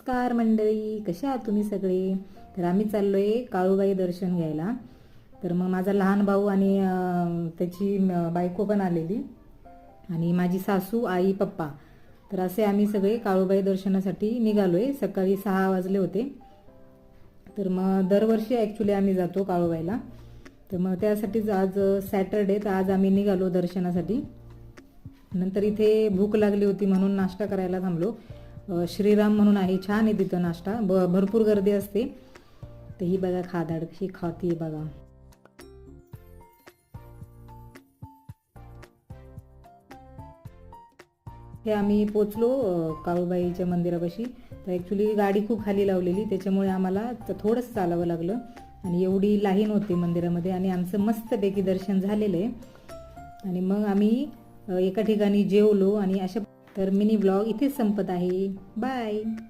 नमस्कार मंडळी, कशा आहात तुम्ही सगळे? तर आम्ही चाललोय काळूबाई दर्शन घ्यायला. तर मग माझा लहान भाऊ आणि त्याची बायको पण आलेली आणि माझी सासू, आई, पप्पा. तर असे आम्ही सगळे काळूबाई दर्शनासाठी निघालोय. सकाळी 6 वाजले होते. तर मग दरवर्षी ॲक्च्युली आम्ही जातो काळूबाईला. तर मग त्यासाठीच आज सॅटरडे, तर आज आम्ही निघालो दर्शनासाठी. नंतर इथे भूक लागली होती म्हणून नाश्ता करायला थांबलो. श्रीराम म्हणून आहे, छान आहे तिथं नाश्ता, भरपूर गर्दी असते. तर ही बघा खादाड कशी खाती बघा. हे आम्ही पोचलो काळूबाईच्या मंदिरापाशी. तर ॲक्च्युली गाडी खूप खाली लावलेली, त्याच्यामुळे आम्हाला थोडंसं चालावं लागलं आणि एवढी लाईन होती मंदिरामध्ये. आणि आमचं मस्तपैकी दर्शन झालेलं आहे. आणि मग आम्ही एका ठिकाणी जेवलो आणि अशा. तर मिनी ब्लॉग इथेच संपत आहे. बाय.